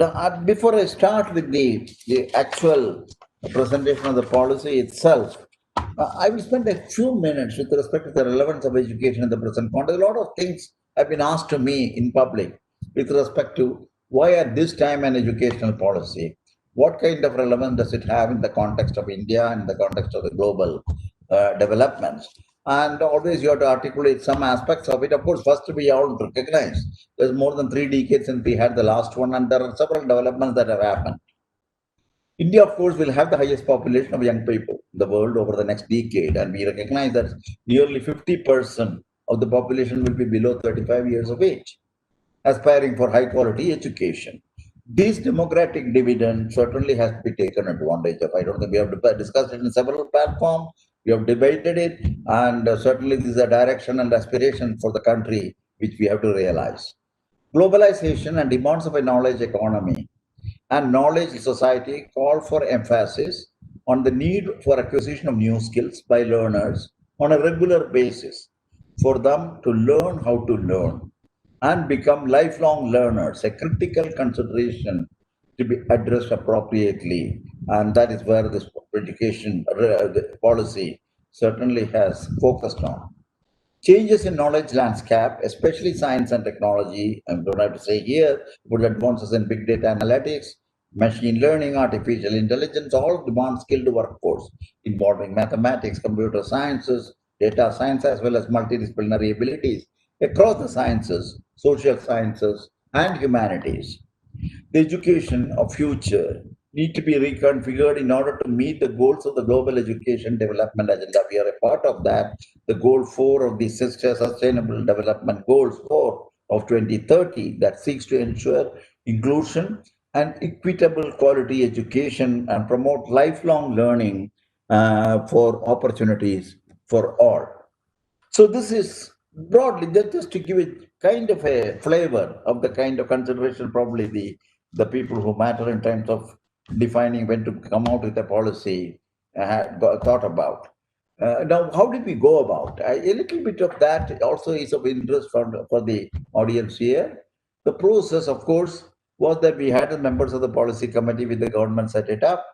Now, before I start with the actual presentation of the policy itself, I will spend a few minutes with respect to the relevance of education in the present context. A lot of things have been asked to me in public with respect to why at this time an educational policy, what kind of relevance does it have in the context of India and the context of the global developments. And always you have to articulate some aspects of it. Of course, first we all recognize there's more than 3 decades since we had the last one, and there are several developments that have happened. India, of course, will have the highest population of young people in the world over the next decade, and we recognize that nearly 50% of the population will be below 35 years of age, aspiring for high quality education. This democratic dividend certainly has to be taken advantage of. I don't think we have discussed it in several platforms. We have debated it, and certainly this is a direction and aspiration for the country which we have to realize. Globalization and demands of a knowledge economy and knowledge society call for emphasis on the need for acquisition of new skills by learners on a regular basis for them to learn how to learn and become lifelong learners, a critical consideration to be addressed appropriately. And that is where this education policy certainly has focused on. Changes in knowledge landscape, especially science and technology, I don't have to say here, but advances in big data analytics, machine learning, artificial intelligence, all demand skilled workforce involving mathematics, computer sciences, data science, as well as multidisciplinary abilities across the sciences, social sciences, and humanities. The education of future need to be reconfigured in order to meet the goals of the global education development agenda. We are a part of that. The goal 4 of the Sustainable Development Goals 4 of 2030 that seeks to ensure inclusion and equitable quality education and promote lifelong learning for opportunities for all. So this is broadly just to give it kind of a flavor of the kind of consideration probably the people who matter in terms of defining when to come out with a policy thought about. Now, how did we go about? A little bit of that also is of interest for the audience here. The process, of course, was that we had the members of the policy committee with the government set it up.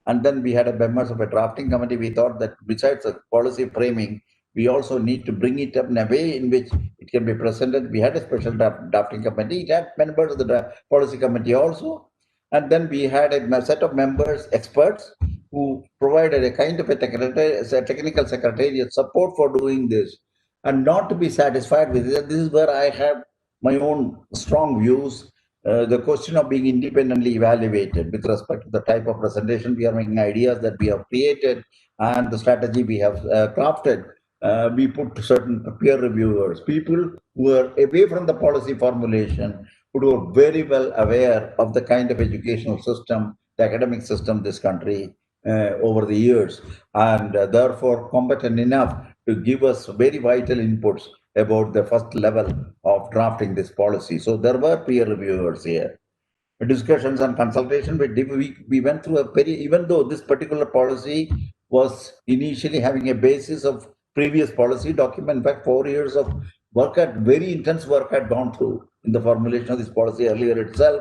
And then we had a members of a drafting committee. We thought that besides the policy framing, we also need to bring it up in a way in which it can be presented. We had a special drafting committee. It had members of the policy committee also. And then we had a set of members, experts, who provided a kind of a technical secretariat support for doing this. And not to be satisfied with it, this is where I have my own strong views. The question of being independently evaluated with respect to the type of presentation we are making, ideas that we have created, and the strategy we have crafted. We put certain peer reviewers, people who are away from the policy formulation, who are very well aware of the kind of educational system, the academic system this country over the years, and therefore competent enough to give us very vital inputs about the first level of drafting this policy. So there were peer reviewers here. Discussions and consultation, we went through a very, even though this particular policy was initially having a basis of previous policy document, in fact, 4 years of work, very intense work had gone through in the formulation of this policy earlier itself.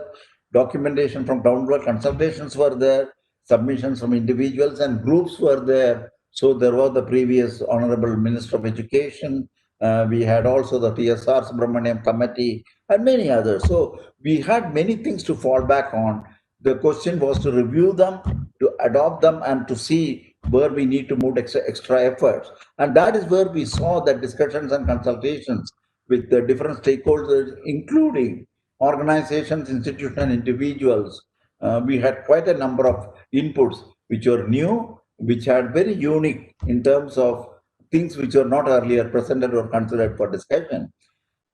Documentation from downward consultations were there, submissions from individuals and groups were there. So there was the previous Honorable Minister of Education. We had also the TSR Subramaniam Committee and many others. So we had many things to fall back on. The question was to review them, to adopt them, and to see where we need to move extra efforts. And that is where we saw that discussions and consultations with the different stakeholders, including organizations, institutions, and individuals. We had quite a number of inputs which were new, which had very unique in terms of things which were not earlier presented or considered for discussion.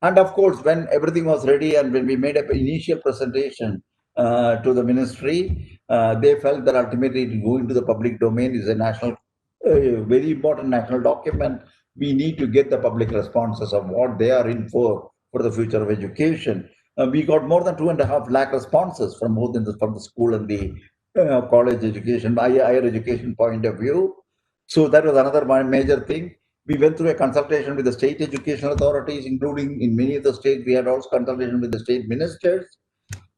And of course, when everything was ready and when we made an initial presentation to the ministry, they felt that ultimately to go into the public domain is a national, very important national document. We need to get the public responses of what they are in for the future of education. We got more than 2.5 lakh responses from both from the school and the college education, higher education point of view. So that was another major thing. We went through a consultation with the state education authorities, including in many of the states, we had also consultation with the state ministers.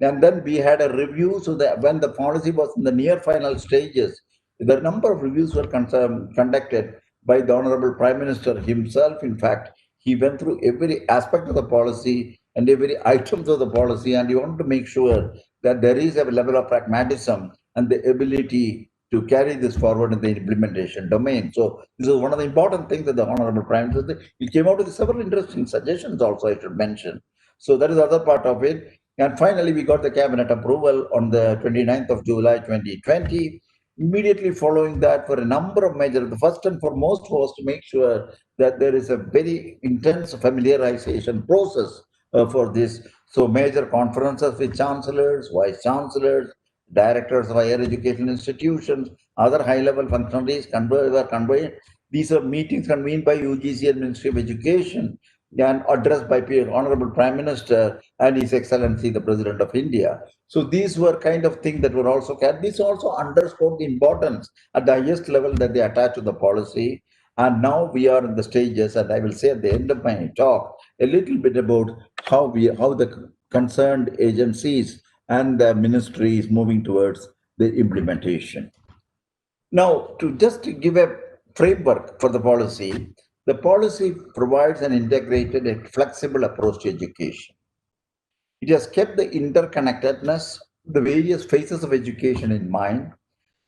And then we had a review. So that when the policy was in the near final stages, the number of reviews were conducted by the Honorable Prime Minister himself. In fact, he went through every aspect of the policy and every items of the policy, and he wanted to make sure that there is a level of pragmatism and the ability to carry this forward in the implementation domain. So this is one of the important things that the Honorable Prime Minister, he came out with several interesting suggestions also, I should mention. So that is the other part of it. And finally, we got the cabinet approval on the 29th of July 2020. Immediately following that, for a number of measures, the first and foremost was to make sure that there is a very intense familiarization process for this. So major conferences with chancellors, vice chancellors, directors of higher education institutions, other high-level functionaries were convened. These are meetings convened by UGC and Ministry of Education and addressed by Honorable Prime Minister and His Excellency the President of India. So these were kind of things that were also carried. This also underscored the importance at the highest level that they attach to the policy. And now we are in the stages, and I will say at the end of my talk a little bit about how the concerned agencies and the ministry is moving towards the implementation. Now, to just to give a framework for the policy provides an integrated and flexible approach to education. It has kept the interconnectedness, the various phases of education in mind,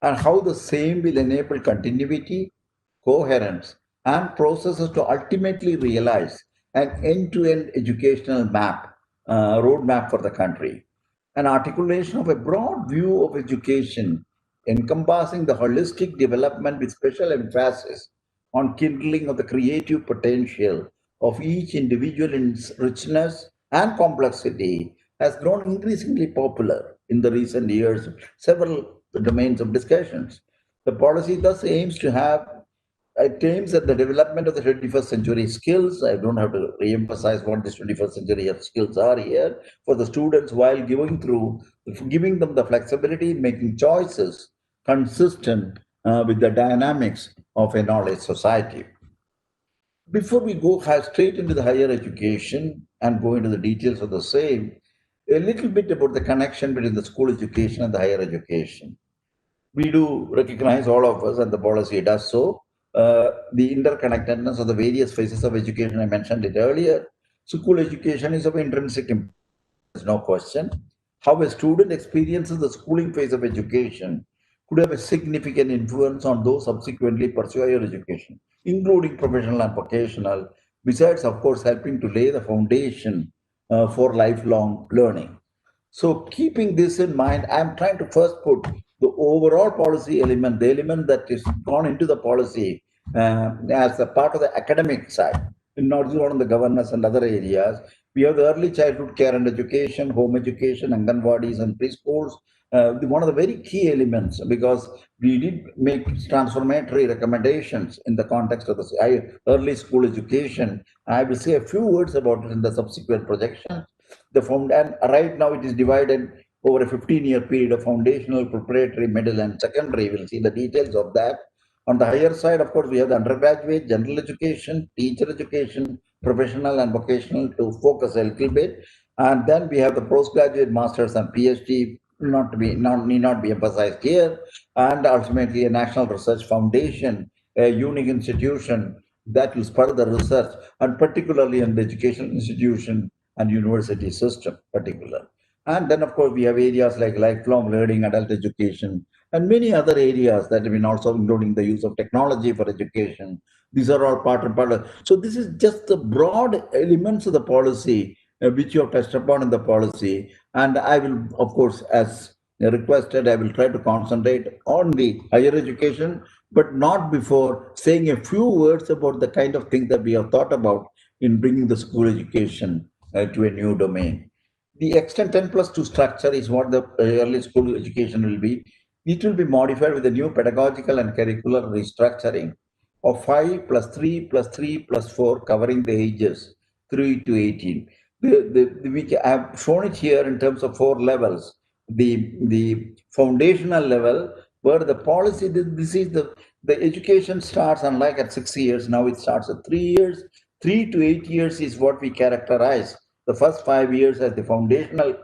and how the same will enable continuity, coherence, and processes to ultimately realize an end-to-end educational roadmap for the country. An articulation of a broad view of education encompassing the holistic development with special emphasis on kindling of the creative potential of each individual in its richness and complexity has grown increasingly popular in the recent years, several domains of discussions. The policy thus aims to have it aims at the development of the 21st century skills. I don't have to re-emphasize what these 21st century skills are here for the students while giving them the flexibility in making choices consistent with the dynamics of a knowledge society. Before we go straight into the higher education and go into the details of the same, a little bit about the connection between the school education and the higher education. We do recognize, all of us, and the policy does so, the interconnectedness of the various phases of education. I mentioned it earlier. School education is of intrinsic importance, there is no question. How a student experiences the schooling phase of education could have a significant influence on those subsequently pursue higher education, including professional and vocational, besides, of course, helping to lay the foundation for lifelong learning. So keeping this in mind, I'm trying to first put the overall policy element, the element that is gone into the policy as a part of the academic side, not just on the governance and other areas. We have the early childhood care and education, home education, Anganwadis and preschools. One of the very key elements, because we did make transformatory recommendations in the context of the early school education. I will say a few words about it in the subsequent projections. And right now it is divided over a 15-year period of foundational, preparatory, middle, and secondary. We'll see the details of that. On the higher side, of course, we have the undergraduate, general education, teacher education, professional and vocational to focus a little bit. And then we have the postgraduate, masters, and PhD, need not be emphasized here. And ultimately, a national research foundation, a unique institution that will spur the research, and particularly in the educational institution and university system particular. And then, of course, we have areas like lifelong learning, adult education, and many other areas that have been also including the use of technology for education. These are all part and part. So this is just the broad elements of the policy which you have touched upon in the policy. And I will, of course, as requested, I will try to concentrate on the higher education, but not before saying a few words about the kind of things that we have thought about in bringing the school education to a new domain. The extent 10 plus 2 structure is what the early school education will be. It will be modified with a new pedagogical and curricular restructuring of 5 plus 3 plus 3 plus 4, covering the ages 3 to 18. I have shown it here in terms of 4 levels. The foundational level, where the policy, this is the education starts, unlike at 6 years, now it starts at 3 years. 3 to 8 years is what we characterize the first 5 years as the foundational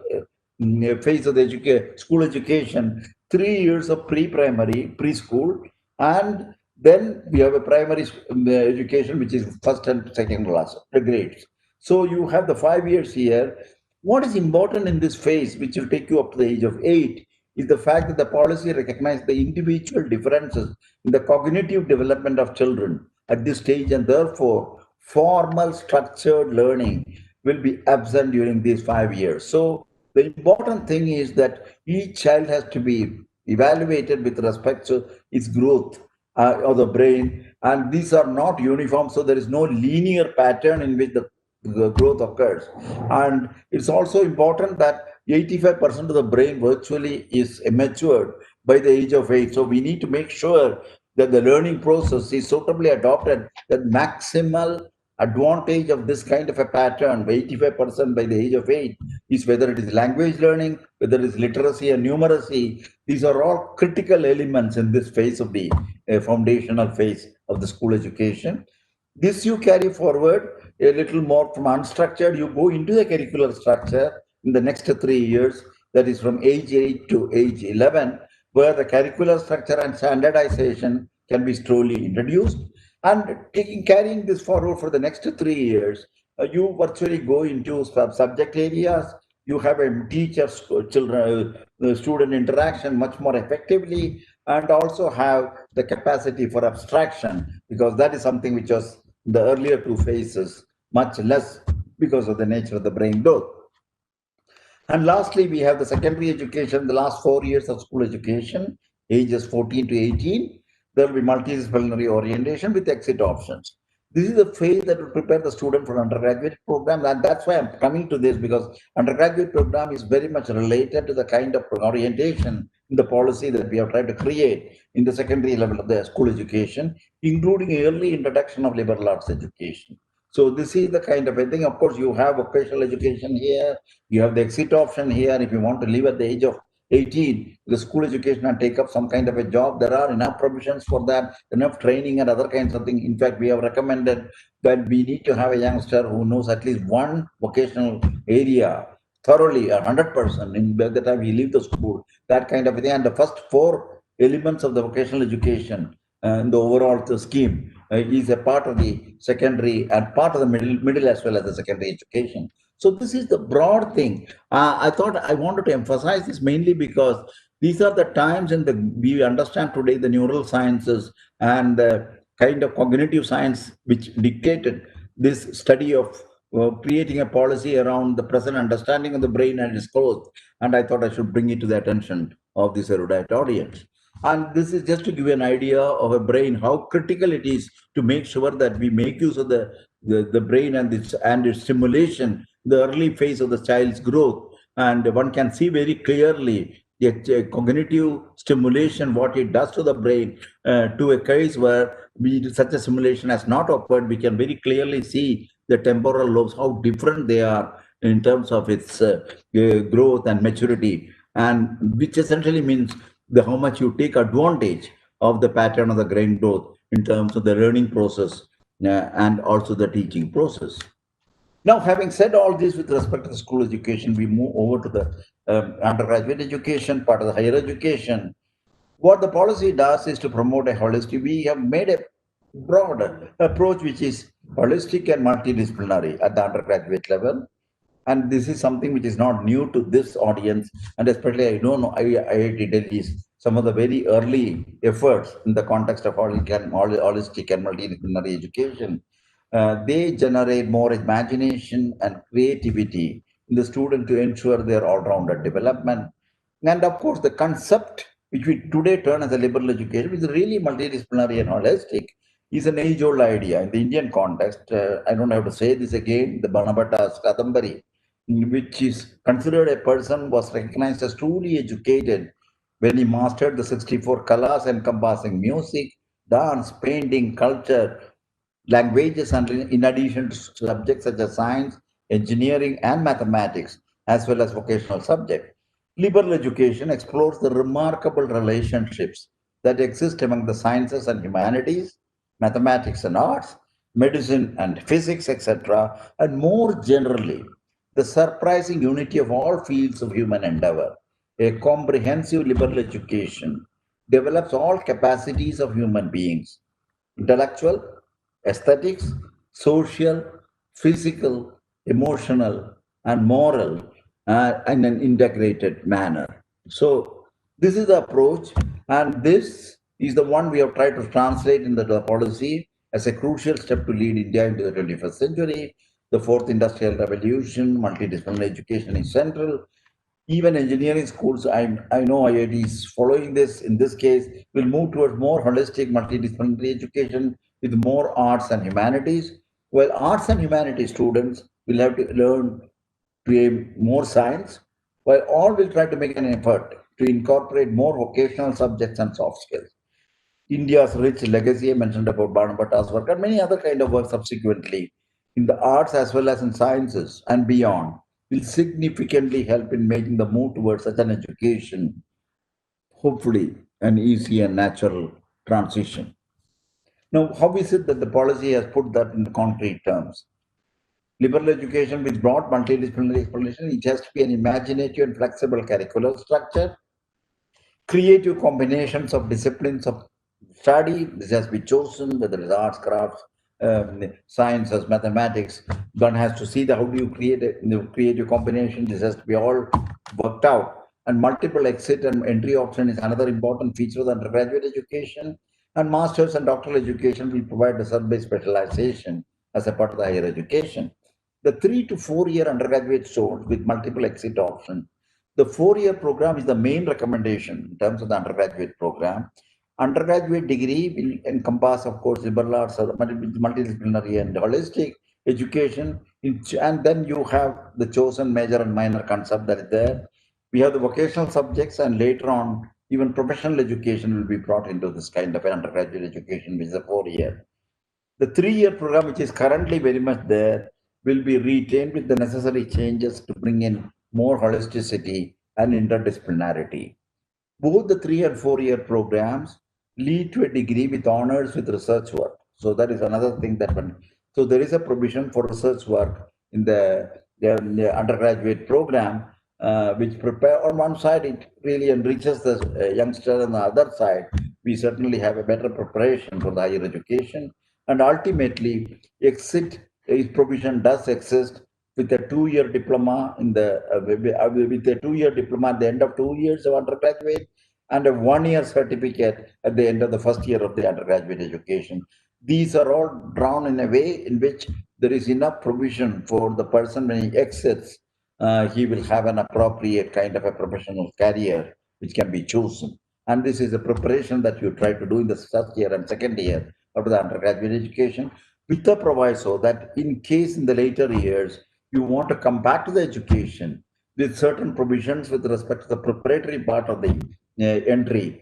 phase of the school education, 3 years of pre-primary, preschool, and then we have a primary education, which is first and second class, the grades. So you have the 5 years here. What is important in this phase, which will take you up to the age of 8, is the fact that the policy recognizes the individual differences in the cognitive development of children at this stage, and therefore formal structured learning will be absent during these 5 years. So the important thing is that each child has to be evaluated with respect to its growth of the brain, and these are not uniform, so there is no linear pattern in which the growth occurs. And it's also important that 85% of the brain virtually is matured by the age of 8. So we need to make sure that the learning process is suitably adopted, that maximal advantage of this kind of a pattern by 85% by the age of 8 is whether it is language learning, whether it is literacy and numeracy. These are all critical elements in this phase of the foundational phase of the school education. This you carry forward a little more from unstructured, you go into the curricular structure in the next 3 years, that is from age 8 to age 11, where the curricular structure and standardization can be slowly introduced. And carrying this forward for the next 3 years, you virtually go into subject areas. You have a teacher children student interaction much more effectively, and also have the capacity for abstraction, because that is something which was the earlier two phases much less because of the nature of the brain growth. And lastly, we have the secondary education, the last 4 years of school education, ages 14 to 18. There will be multidisciplinary orientation with exit options. This is the phase that will prepare the student for undergraduate program. And that's why I'm coming to this, because undergraduate program is very much related to the kind of orientation in the policy that we have tried to create in the secondary level of the school education, including early introduction of liberal arts education. So this is the kind of a thing. Of course, you have vocational education here, you have the exit option here. If you want to leave at the age of 18, the school education and take up some kind of a job, there are enough provisions for that, enough training and other kinds of things. In fact, we have recommended that we need to have a youngster who knows at least one vocational area thoroughly, 100% in by the time he leaves the school, that kind of a thing. And the first 4 elements of the vocational education in the overall scheme is a part of the secondary and part of the middle as well as the secondary education. So this is the broad thing. I thought I wanted to emphasize this mainly because these are the times in the we understand today the neural sciences and the kind of cognitive science which dictated this study of creating a policy around the present understanding of the brain and its growth. And I thought I should bring it to the attention of this erudite audience. And this is just to give you an idea of a brain, how critical it is to make sure that we make use of the brain and its stimulation, the early phase of the child's growth. And one can see very clearly the cognitive stimulation, what it does to the brain, to a case where such a stimulation has not occurred. We can very clearly see the temporal lobes, how different they are in terms of its growth and maturity, and which essentially means how much you take advantage of the pattern of the brain growth in terms of the learning process and also the teaching process. Now, having said all this with respect to the school education, we move over to the undergraduate education, part of the higher education. What the policy does is to promote a holistic. We have made a broad approach which is holistic and multidisciplinary at the undergraduate level. And this is something which is not new to this audience, and especially I don't know IIT Delhi's some of the very early efforts in the context of holistic and multidisciplinary education. They generate more imagination and creativity in the student to ensure their all-rounded development. And of course, the concept which we today term as a liberal education, which is really multidisciplinary and holistic, is an age-old idea in the Indian context. I don't have to say this again. The Banabhatta's Kadambari, which is considered a person was recognized as truly educated when he mastered the 64 kalas encompassing music, dance, painting, culture, languages, and in addition to subjects such as science, engineering, and mathematics, as well as vocational subjects. Liberal education explores the remarkable relationships that exist among the sciences and humanities, mathematics and arts, medicine and physics, etc., and more generally, the surprising unity of all fields of human endeavor. A comprehensive liberal education develops all capacities of human beings: intellectual, aesthetics, social, physical, emotional, and moral in an integrated manner. So, this is the approach, and this is the one we have tried to translate into the policy as a crucial step to lead India into the 21st century. The fourth industrial revolution, multidisciplinary education is central. Even engineering schools, I know IITs following this, in this case, will move towards more holistic multidisciplinary education with more arts and humanities. While arts and humanities students will have to learn to aim more science, while all will try to make an effort to incorporate more vocational subjects and soft skills. India's rich legacy, I mentioned about Bhanabhatta's work and many other kind of work subsequently in the arts as well as in sciences and beyond, will significantly help in making the move towards such an education, hopefully an easy and natural transition. Now, how is it that the policy has put that in concrete terms? Liberal education with broad multidisciplinary exploration, it has to be an imaginative and flexible curricular structure, creative combinations of disciplines of study. This has been chosen, whether it's arts, crafts, sciences, mathematics. One has to see the how do you create a creative combination. This has to be all worked out. And multiple exit and entry option is another important feature of the undergraduate education. And master's and doctoral education will provide a sub-based specialization as a part of the higher education. The 3 to 4 year undergraduate course with multiple exit options, the 4 year program is the main recommendation in terms of the undergraduate program. Undergraduate degree will encompass, of course, liberal arts, multidisciplinary and holistic education. And then you have the chosen major and minor concept that is there. We have the vocational subjects, and later on, even professional education will be brought into this kind of an undergraduate education, which is a 4 year. The 3 year program, which is currently very much there, will be retained with the necessary changes to bring in more holisticity and interdisciplinarity. Both the 3 and 4 year programs lead to a degree with honors with research work. So that is another thing that one. So there is a provision for research work in the undergraduate program, which prepare on one side it really enriches the youngster, on the other side we certainly have a better preparation for the higher education, and ultimately exit provision does exist with a 2 year diploma in the with a 2 year diploma at the end of 2 years of undergraduate, and a 1 year certificate at the end of the first year of the undergraduate education. These are all drawn in a way in which there is enough provision for the person when he exits, he will have an appropriate kind of a professional career which can be chosen. And this is a preparation that you try to do in the first year and second year of the undergraduate education, with the proviso that in case in the later years you want to come back to the education with certain provisions with respect to the preparatory part of the entry,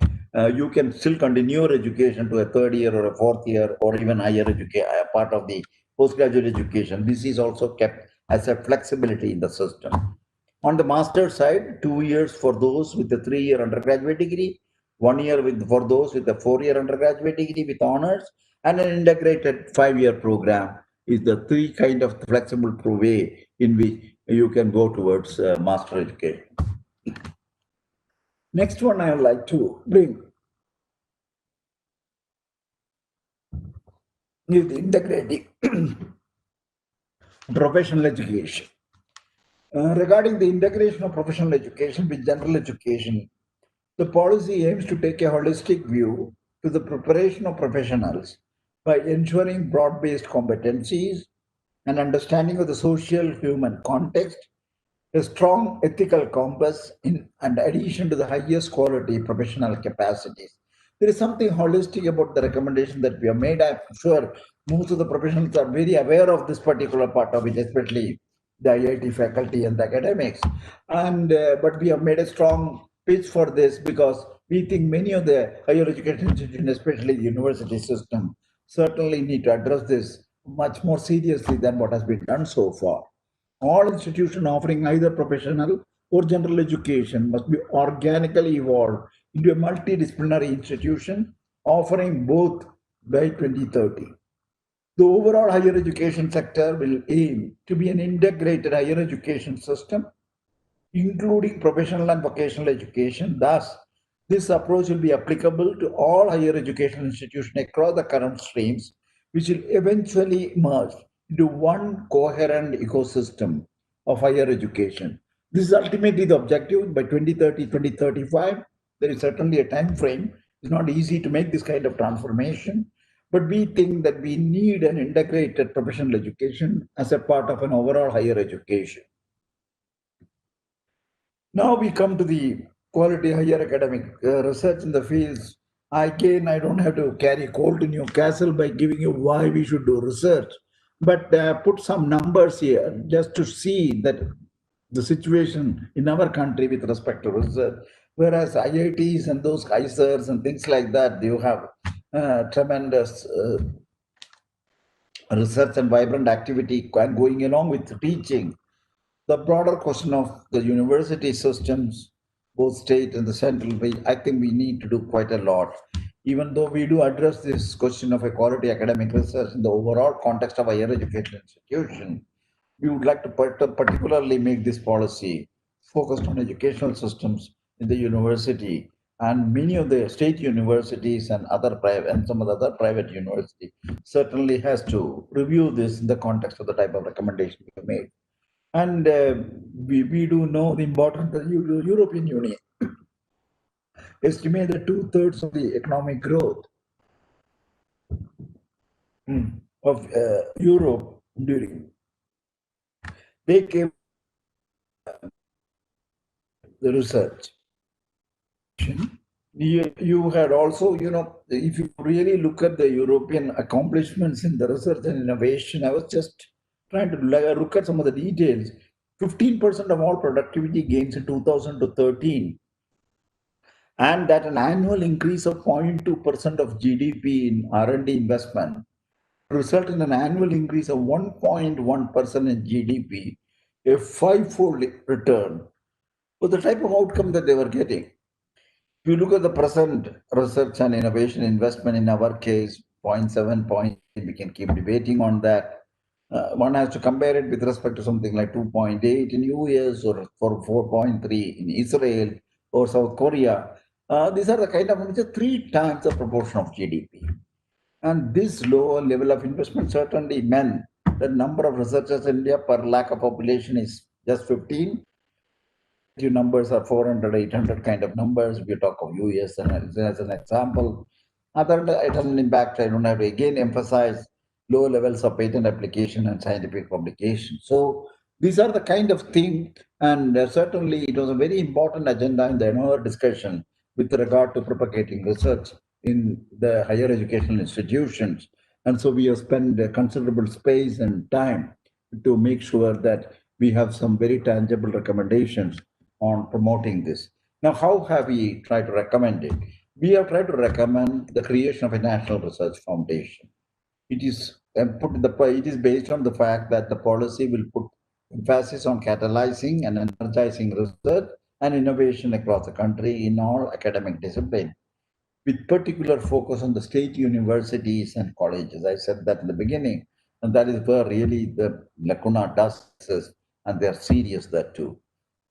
you can still continue your education to a third year or a fourth year or even higher education part of the postgraduate education. This is also kept as a flexibility in the system. On the master side, 2 years for those with the 3 year undergraduate degree, 1 year for those with the 4 year undergraduate degree with honors, and an integrated 5 year program is the three kind of flexible way in which you can go towards master education. Next one I would like to bring is integrating professional education. Regarding the integration of professional education with general education, the policy aims to take a holistic view to the preparation of professionals by ensuring broad-based competencies and understanding of the social human context, a strong ethical compass in and addition to the highest quality professional capacities. There is something holistic about the recommendation that we have made. I'm sure most of the professionals are very aware of this particular part of it, especially the IIT faculty and the academics. And but we have made a strong pitch for this because we think many of the higher education institutions, especially the university system, certainly need to address this much more seriously than what has been done so far. All institutions offering either professional or general education must be organically evolved into a multidisciplinary institution offering both by 2030. The overall higher education sector will aim to be an integrated higher education system, including professional and vocational education. Thus, this approach will be applicable to all higher education institutions across the current streams, which will eventually merge into one coherent ecosystem of higher education. This is ultimately the objective by 2030, 2035. There is certainly a time frame. It's not easy to make this kind of transformation, but we think that we need an integrated professional education as a part of an overall higher education. Now we come to the quality higher academic research in the fields. Again, I don't have to carry coal to Newcastle by giving you why we should do research, but put some numbers here just to see that the situation in our country with respect to research. Whereas IITs and those Kaisers and things like that, you have tremendous research and vibrant activity going along with teaching. The broader question of the university systems, both state and the central, I think we need to do quite a lot. Even though we do address this question of a quality academic research in the overall context of higher education institution, we would like to particularly make this policy focused on educational systems in the university, and many of the state universities and other private and some of the other private universities certainly has to review this in the context of the type of recommendation we made. And we do know the importance of the European Union estimate that two-thirds of the economic growth of Europe during they came the research. You had also, if you really look at the European accomplishments in the research and innovation, I was just trying to look at some of the details. 15% of all productivity gains in 2000 to 13, and that an annual increase of 0.2% of GDP in R&D investment result in an annual increase of 1.1% in GDP, a five-fold return for the type of outcome that they were getting. If you look at the present research and innovation investment in our case, 0.7, we can keep debating on that. One has to compare it with respect to something like 2.8 in US or for 4.3 in Israel or South Korea. These are the kind of just 3 times the proportion of GDP. And this lower level of investment certainly meant the number of researchers in India per lakh of population is just 15. Numbers are 400, 800 kind of numbers. If you talk of US and as an example, other item impact, I don't have to again emphasize low levels of patent application and scientific publication. So these are the kind of thing, and certainly it was a very important agenda in the another discussion with regard to propagating research in the higher educational institutions. And so we have spent a considerable space and time to make sure that we have some very tangible recommendations on promoting this. Now, how have we tried to recommend it? We have tried to recommend the creation of a national research foundation. It is it is based on the fact that the policy will put emphasis on catalyzing and energizing research and innovation across the country in all academic disciplines, with particular focus on the state universities and colleges. I said that in the beginning, and that is where really the lacuna does exist, and they are serious there too.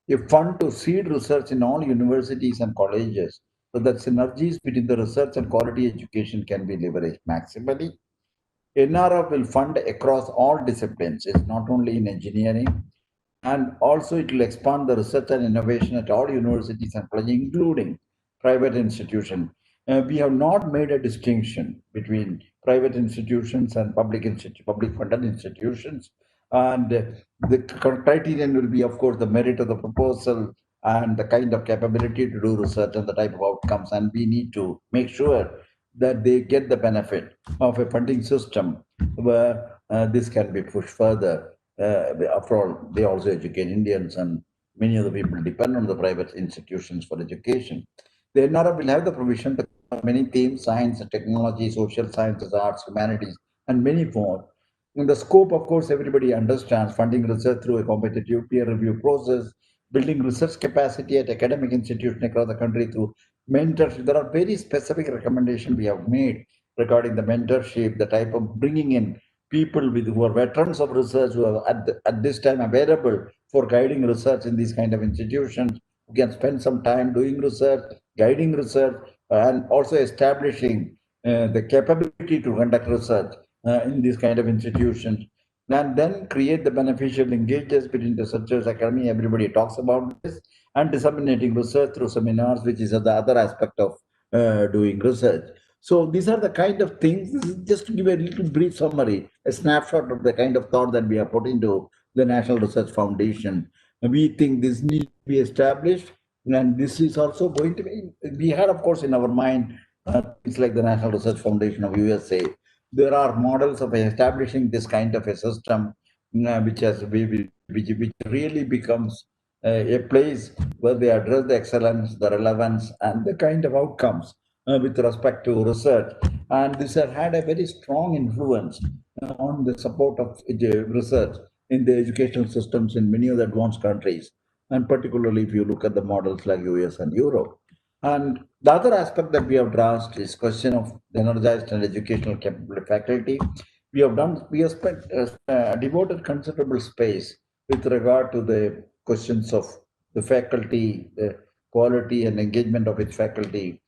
A fund to seed research in all universities and colleges so that synergies between the research and quality education can be leveraged maximally. NRF will fund across all disciplines. It's not only in engineering, and also it will expand the research and innovation at all universities and colleges, including private institutions. We have not made a distinction between private institutions and public funded institutions. And the criterion will be, of course, the merit of the proposal and the kind of capability to do research and the type of outcomes. And we need to make sure that they get the benefit of a funding system where this can be pushed further. After all, they also educate Indians, and many of the people depend on the private institutions for education. The NRF will have the provision to cover many themes: science and technology, social sciences, arts, humanities, and many more. In the scope, of course, everybody understands funding research through a competitive peer review process, building research capacity at academic institutions across the country through mentorship. There are very specific recommendations we have made regarding the mentorship, the type of bringing in people who are veterans of research, who are at this time available for guiding research in these kind of institutions, who can spend some time doing research, guiding research, and also establishing the capability to conduct research in these kind of institutions, and then create the beneficial linkages between researchers, academy, everybody talks about this, and disseminating research through seminars, which is the other aspect of doing research. So these are the kind of things. This is just to give a little brief summary, a snapshot of the kind of thought that we are put into the National Research Foundation. We think this needs to be established, and this is also going to be. We had, of course, in our mind things like the National Research Foundation of USA. There are models of establishing this kind of a system, which really becomes a place where they address the excellence, the relevance, and the kind of outcomes with respect to research. And this has had a very strong influence on the support of research in the educational systems in many of the advanced countries, and particularly if you look at the models like US and Europe. And the other aspect that we have addressed is question of energized and educational capable faculty. We have spent devoted considerable space with regard to the questions of the faculty, the quality and engagement of its faculty.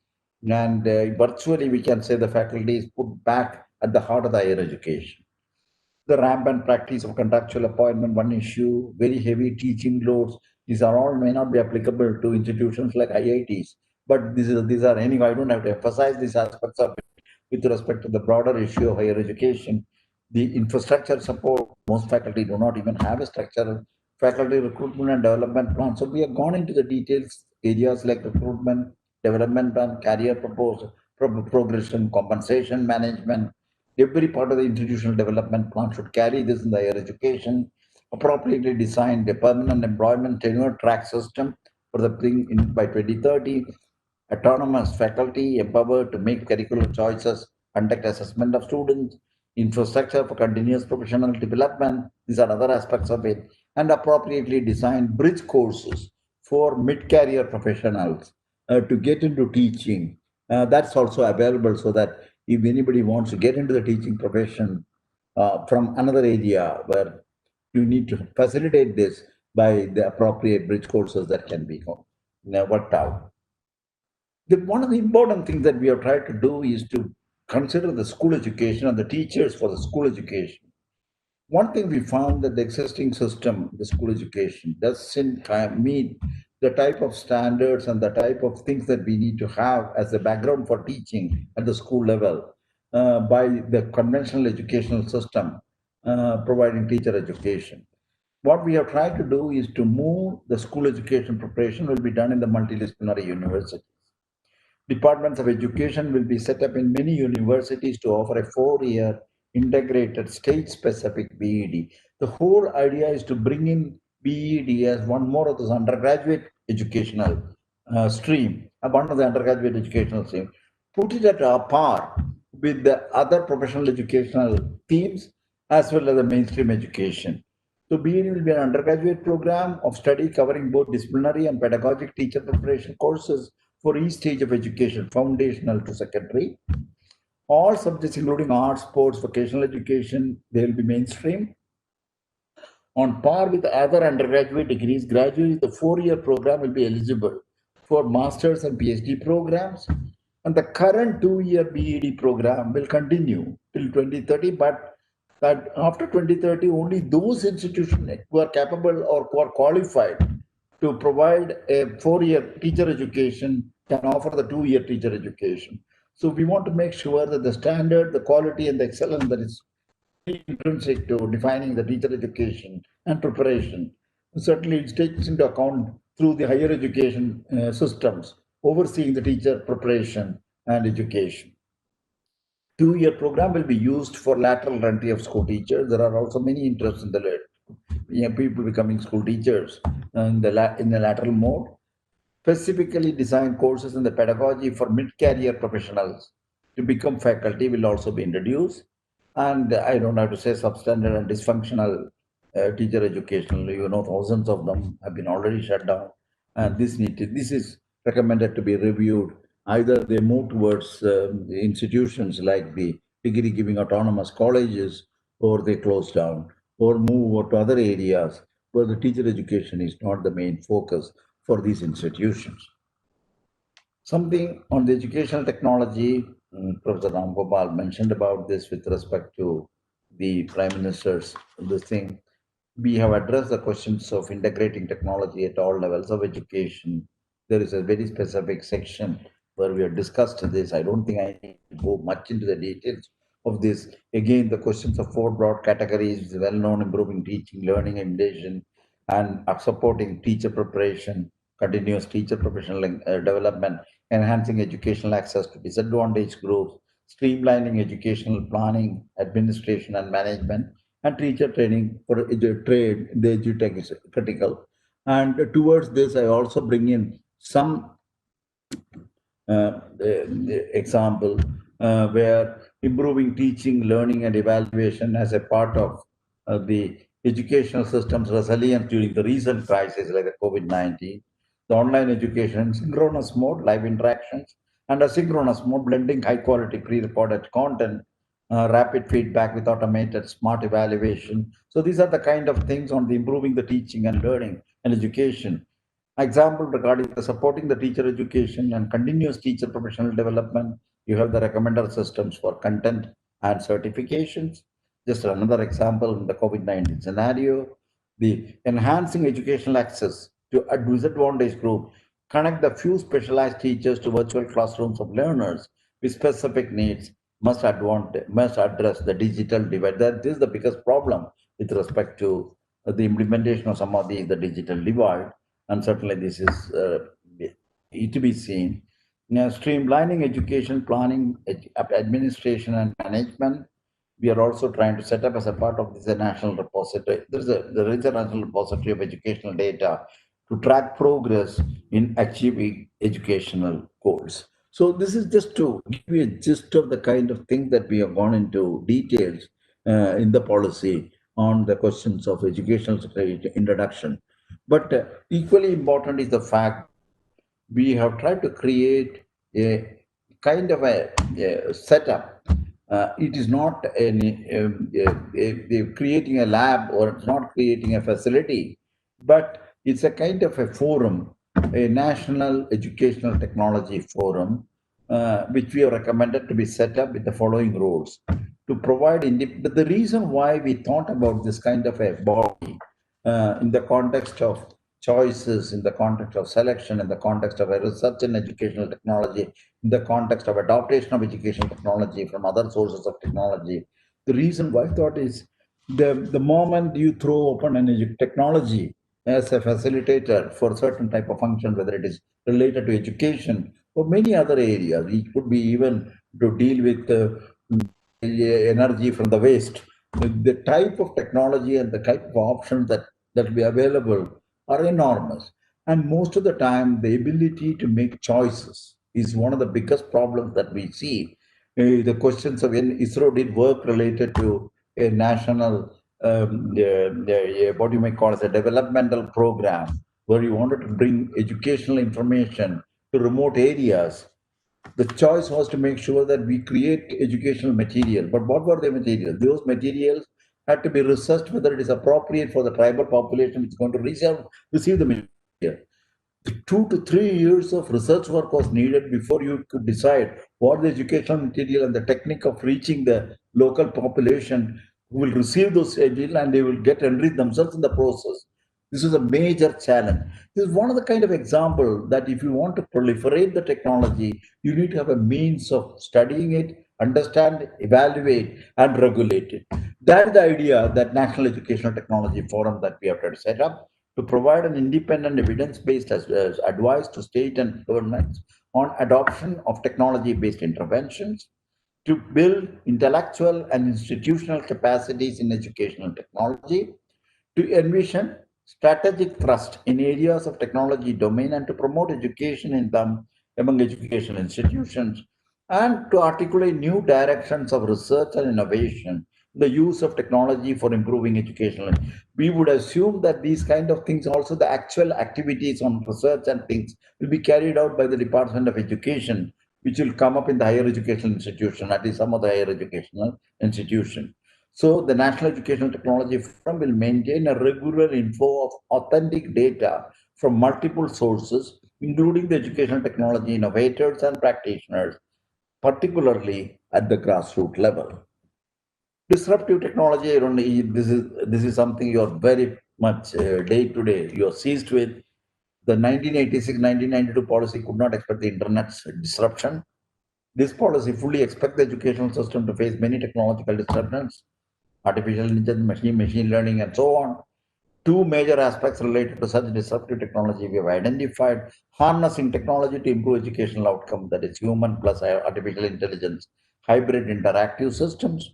And virtually, we can say the faculty is put back at the heart of the higher education. The rampant practice of contractual appointment, one issue, very heavy teaching loads, these are all may not be applicable to institutions like IITs. But these are anyway, I don't have to emphasize these aspects of it with respect to the broader issue of higher education. The infrastructure support, most faculty do not even have a structural faculty recruitment and development plan. So we have gone into the details, areas like recruitment, development plan, career proposal, progression, compensation management. Every part of the institutional development plan should carry this in the higher education, appropriately designed a permanent employment tenure track system for the thing by 2030, autonomous faculty empowered to make curricular choices, conduct assessment of students, infrastructure for continuous professional development. These are other aspects of it, and appropriately designed bridge courses for mid-career professionals to get into teaching. That's also available so that if anybody wants to get into the teaching profession from another area where you need to facilitate this by the appropriate bridge courses that can be worked out. One of the important things that we have tried to do is to consider the school education and the teachers for the school education. One thing we found that the existing system, the school education, doesn't meet the type of standards and the type of things that we need to have as a background for teaching at the school level by the conventional educational system providing teacher education. What we have tried to do is to move the school education preparation will be done in the multidisciplinary universities. Departments of education will be set up in many universities to offer a 4-year integrated state-specific BEd. The whole idea is to bring in BEd as one more of those undergraduate educational stream, one of the undergraduate educational stream, put it at a par with the other professional educational themes as well as the mainstream education. So BEd will be an undergraduate program of study covering both disciplinary and pedagogic teacher preparation courses for each stage of education, foundational to secondary. All subjects, including arts, sports, vocational education, they will be mainstream. On par with other undergraduate degrees, gradually the 4-year program will be eligible for master's and PhD programs. And the current 2-year BEd program will continue till 2030, but that after 2030, only those institutions who are capable or who are qualified to provide a 4-year teacher education can offer the 2-year teacher education. So we want to make sure that the standard, the quality, and the excellence that is intrinsic to defining the teacher education and preparation. Certainly, it takes into account through the higher education systems overseeing the teacher preparation and education. 2-year program will be used for lateral entry of school teachers. There are also many interests in the people becoming school teachers in the lateral mode. Specifically designed courses in the pedagogy for mid-career professionals to become faculty will also be introduced. And I don't have to say substandard and dysfunctional teacher educational, thousands of them have been already shut down. And this is recommended to be reviewed. Either they move towards institutions like the degree giving autonomous colleges or they close down or move to other areas where the teacher education is not the main focus for these institutions. Something on the educational technology, Professor Ram Gopal mentioned about this with respect to the Prime Minister's this thing. We have addressed the questions of integrating technology at all levels of education. There is a very specific section where we have discussed this. I don't think I need to go much into the details of this. Again, the questions of four broad categories, well known: improving teaching, learning, imitation, and supporting teacher preparation, continuous teacher professional development, enhancing educational access to disadvantaged groups, streamlining educational planning, administration, and management, and teacher training for the trade, the edutech is critical. And towards this, I also bring in some example where improving teaching, learning, and evaluation as a part of the educational system's resilience during the recent crisis like the COVID-19, the online education, synchronous mode, live interactions, and asynchronous mode, blending high quality pre-recorded content, rapid feedback with automated smart evaluation. So these are the kind of things on the improving the teaching and learning and education. Example regarding the supporting the teacher education and continuous teacher professional development, you have the recommender systems for content and certifications. Just another example in the COVID-19 scenario, the enhancing educational access to a disadvantaged group, connect the few specialized teachers to virtual classrooms of learners with specific needs, must address the digital divide. That is the biggest problem with respect to the implementation of some of the digital divide, and certainly this is to be seen. Now, streamlining education planning, administration, and management. We are also trying to set up as a part of this a national repository. There is a national repository of educational data to track progress in achieving educational goals. So this is just to give you a gist of the kind of thing that we have gone into details in the policy on the questions of educational introduction. But equally important is the fact we have tried to create a kind of a setup. It is not creating a lab, or it's not creating a facility, but it's a kind of a forum, a national educational technology forum, which we have recommended to be set up with the following rules to provide. The reason why we thought about this kind of a body in the context of choices, in the context of selection, in the context of a research in educational technology, in the context of adaptation of educational technology from other sources of technology. The reason why I thought is the moment you throw open an technology as a facilitator for certain type of function, whether it is related to education or many other areas, it could be even to deal with energy from the waste. The type of technology and the type of options that will be available are enormous. And most of the time, the ability to make choices is one of the biggest problems that we see. The questions of when ISRO did work related to a national, what you may call as a developmental program, where you wanted to bring educational information to remote areas. The choice was to make sure that we create educational material. But what were the materials? Those materials had to be researched whether it is appropriate for the tribal population which is going to receive the material. 2 to 3 years of research work was needed before you could decide what the educational material and the technique of reaching the local population who will receive those material, and they will get enriched themselves in the process. This is a major challenge. This is one of the kind of example that if you want to proliferate the technology, you need to have a means of studying it, understand, evaluate, and regulate it. That is the idea that National Educational Technology Forum that we have tried to set up to provide an independent evidence-based as advice to state and governments on adoption of technology-based interventions, to build intellectual and institutional capacities in educational technology, to envision strategic thrust in areas of technology domain and to promote education in them among educational institutions, and to articulate new directions of research and innovation, the use of technology for improving education. We would assume that these kind of things, also the actual activities on research and things, will be carried out by the Department of Education, which will come up in the higher educational institution, at least some of the higher educational institution. So the National Educational Technology Forum will maintain a regular inflow of authentic data from multiple sources, including the educational technology innovators and practitioners, particularly at the grassroots level. Disruptive technology, I don't know, this is something you're very much day to day. You're seized with. The 1986-1992 policy could not expect the internet's disruption. This policy fully expects the educational system to face many technological disruptions, artificial intelligence, machine learning, and so on. Two major aspects related to such disruptive technology we have identified: harnessing technology to improve educational outcome, that is human plus artificial intelligence, hybrid interactive systems,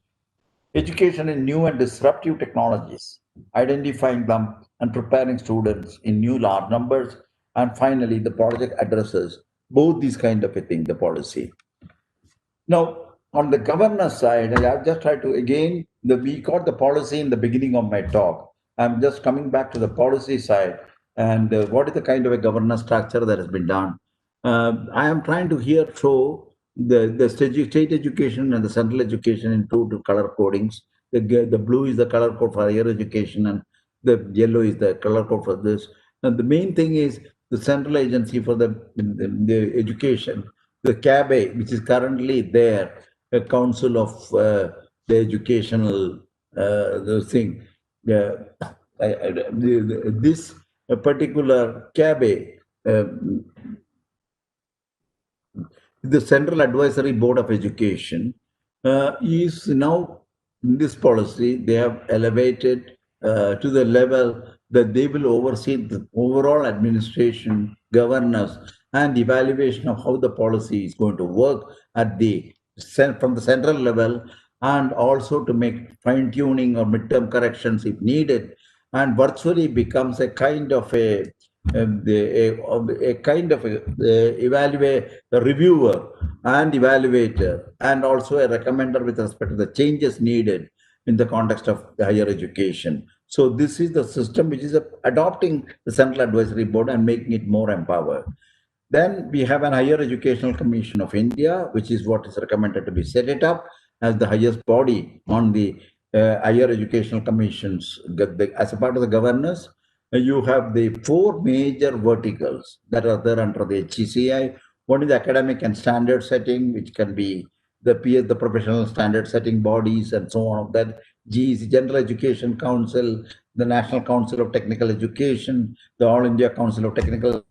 education in new and disruptive technologies, identifying them and preparing students in new large numbers. And finally, the project addresses both these kind of a thing, the policy. Now, on the governance side, I've just tried to, again, we got the policy in the beginning of my talk. I'm just coming back to the policy side and what is the kind of a governance structure that has been done. I am trying to here show the state education and the central education in two color codings. The blue is the color code for higher education and the yellow is the color code for this. And the main thing is the central agency for the education, the CABE, which is currently there, a council of the educational the thing. This particular CABE, the Central Advisory Board of Education, is now in this policy, they have elevated to the level that they will oversee the overall administration, governance, and evaluation of how the policy is going to work at the from the central level, and also to make fine tuning or midterm corrections if needed, and virtually becomes a kind of a kind of a reviewer and evaluator, and also a recommender with respect to the changes needed in the context of higher education. So this is the system which is adopting the Central Advisory Board and making it more empowered. Then we have an Higher Educational Commission of India, which is what is recommended to be set it up as the highest body on the higher educational commissions. As a part of the governance, you have the four major verticals that are there under the HECI. One is academic and standard setting, which can be the professional standard setting bodies and so on. Then GEC, General Education Council, the National Council of Technical Education, the All India Council of Technical,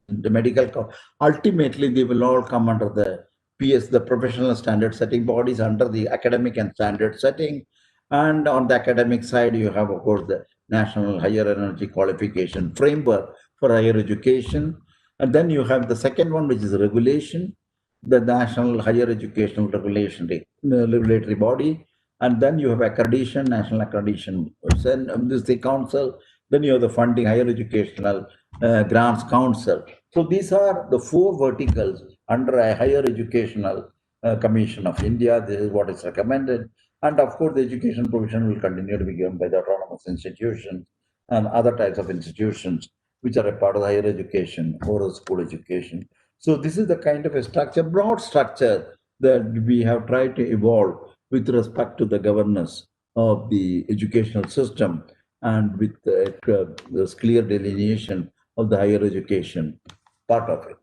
the medical. Ultimately, they will all come under the PS, the professional standard setting bodies under the academic and standard setting. And on the academic side, you have, of course, the National Higher Energy Qualification Framework for Higher Education. And then you have the second one, which is regulation, the National Higher Educational Regulatory Body. And then you have accreditation, national accreditation. This is the council. Then you have the funding, higher educational grants council. So these are the four verticals under a higher educational commission of India. This is what is recommended. And of course, the education provision will continue to be given by the autonomous institutions and other types of institutions which are a part of the higher education or school education. So this is the kind of a structure, broad structure, that we have tried to evolve with respect to the governance of the educational system and with this clear delineation of the higher education part of it.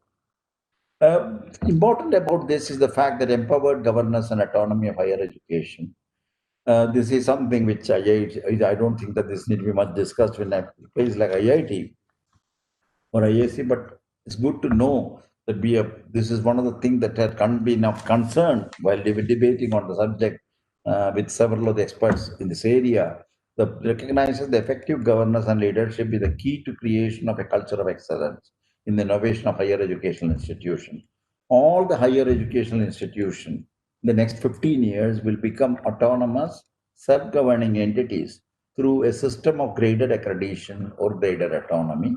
Important about this is the fact that empowered governance and autonomy of higher education. This is something which I don't think that this need to be much discussed when a place like IIT or IAC, but it's good to know that this is one of the things that had been of concern while they were debating on the subject with several of the experts in this area. The recognizes the effective governance and leadership is the key to creation of a culture of excellence in the innovation of higher educational institutions. All the higher educational institutions in the next 15 years will become autonomous, self-governing entities through a system of graded accreditation or graded autonomy.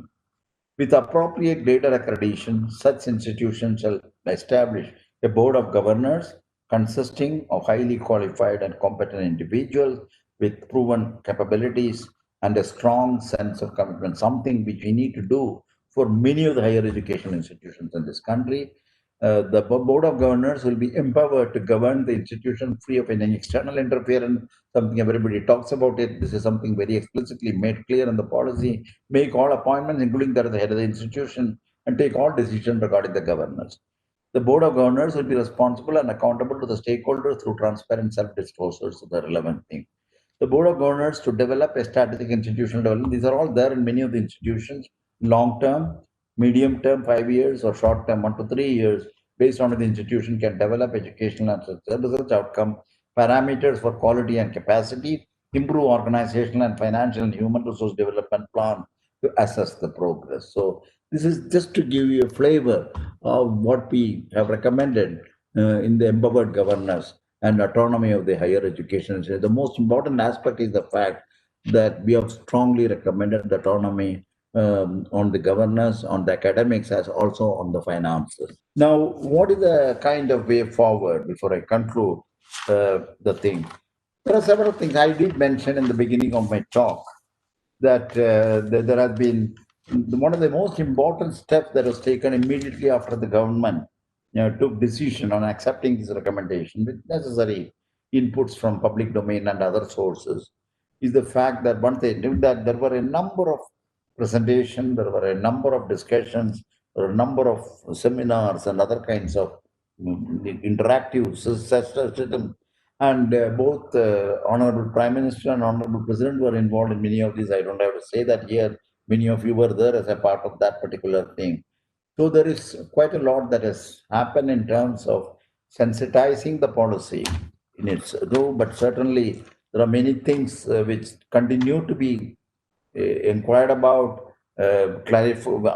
With appropriate data accreditation, such institutions shall establish a board of governors consisting of highly qualified and competent individuals with proven capabilities and a strong sense of commitment, something which we need to do for many of the higher educational institutions in this country. The board of governors will be empowered to govern the institution free of any external interference. Something everybody talks about it. This is something very explicitly made clear in the policy. Make all appointments, including that of the head of the institution, and take all decisions regarding the governors. The board of governors will be responsible and accountable to the stakeholders through transparent self-disclosures of the relevant thing. The board of governors to develop a strategic institutional development. These are all there in many of the institutions, long term, medium term, 5 years, or short term, 1 to 3 years, based on the institution can develop educational and research outcome, parameters for quality and capacity, improve organizational and financial and human resource development plan to assess the progress. So this is just to give you a flavor of what we have recommended in the empowered governance and autonomy of the higher education. So the most important aspect is the fact that we have strongly recommended the autonomy on the governance, on the academics, as also on the finances. Now, what is the kind of way forward before I conclude the thing? There are several things I did mention in the beginning of my talk that there has been one of the most important steps that was taken immediately after the government took decision on accepting this recommendation with necessary inputs from public domain and other sources is the fact that once they did that, there were a number of presentations, there were a number of discussions, there were a number of seminars and other kinds of interactive systems. And both Honorable Prime Minister and Honorable President were involved in many of these. I don't have to say that here. Many of you were there as a part of that particular thing. So there is quite a lot that has happened in terms of sensitizing the policy in its role, but certainly there are many things which continue to be inquired about,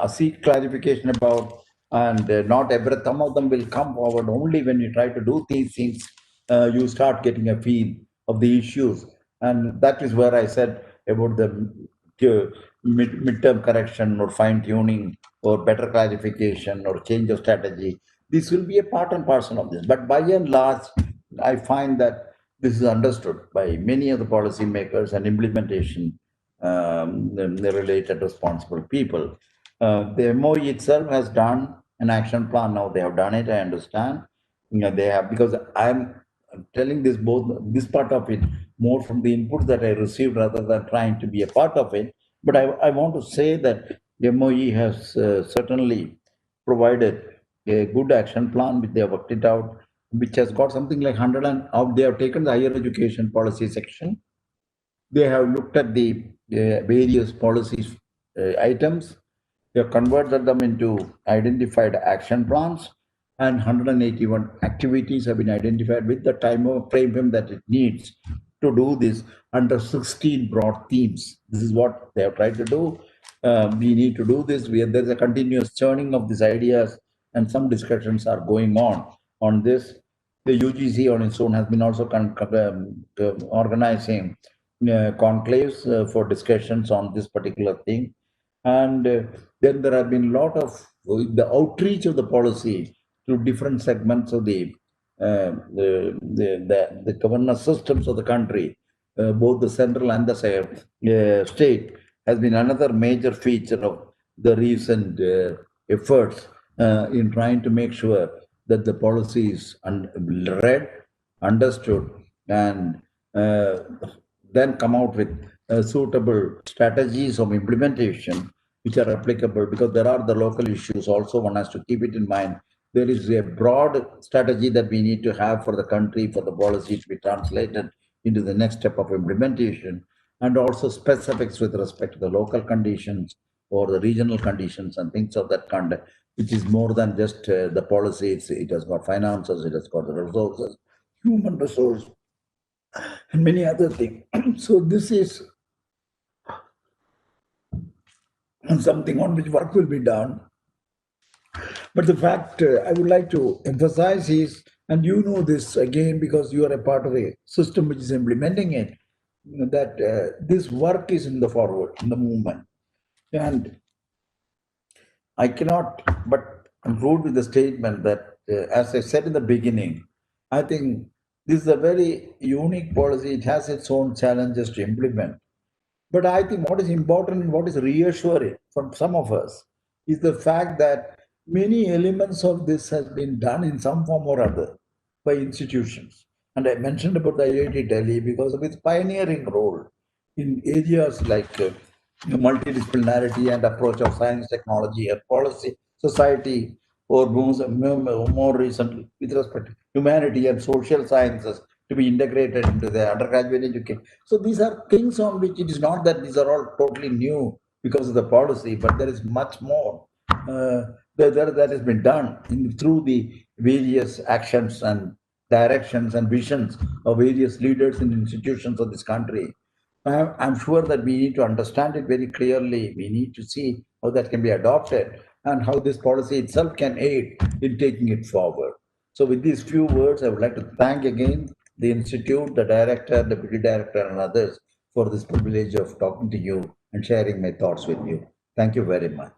seek clarification about, and not every some of them will come forward only when you try to do these things. You start getting a feel of the issues, and that is where I said about the midterm correction or fine tuning or better clarification or change of strategy. This will be a part and parcel of this, but by and large, I find that this is understood by many of the policymakers and implementation the related responsible people. The MOE itself has done an action plan. Now they have done it. I understand. They have, because I'm telling this both this part of it more from the input that I received rather than trying to be a part of it. But I want to say that the MOE has certainly provided a good action plan which they have worked it out, which has got something like 100 and they have taken the higher education policy section. They have looked at the various policies items. They have converted them into identified action plans, and 181 activities have been identified with the time frame that it needs to do this under 16 broad themes. This is what they have tried to do. We need to do this. There's a continuous churning of these ideas, and some discussions are going on this. The UGC on its own has been also organizing conclaves for discussions on this particular thing. And then there have been a lot of the outreach of the policy to different segments of the governance systems of the country, both the central and the state, has been another major feature of the recent efforts in trying to make sure that the policy is read, understood, and then come out with suitable strategies of implementation which are applicable, because there are the local issues also. One has to keep it in mind. There is a broad strategy that we need to have for the country, for the policy to be translated into the next step of implementation, and also specifics with respect to the local conditions or the regional conditions and things of that kind, which is more than just the policy. It has got finances, it has got the resources, human resource, and many other things. So this is something on which work will be done. But the fact I would like to emphasize is, and you know this again because you are a part of a system which is implementing it, that this work is in the forward, in the movement. And I cannot but conclude with the statement that, as I said in the beginning, I think this is a very unique policy. It has its own challenges to implement. But I think what is important and what is reassuring for some of us is the fact that many elements of this has been done in some form or other by institutions. And I mentioned about the IIT Delhi because of its pioneering role in areas like multidisciplinarity and approach of science, technology, and policy, society, or more recently, with respect to humanity and social sciences to be integrated into the undergraduate education. So these are things on which it is not that these are all totally new because of the policy, but there is much more that has been done through the various actions and directions and visions of various leaders and institutions of this country. I'm sure that we need to understand it very clearly. We need to see how that can be adopted and how this policy itself can aid in taking it forward. So, with these few words, I would like to thank again the Institute, the director, deputy director, and others for this privilege of talking to you and sharing my thoughts with you. Thank you very much.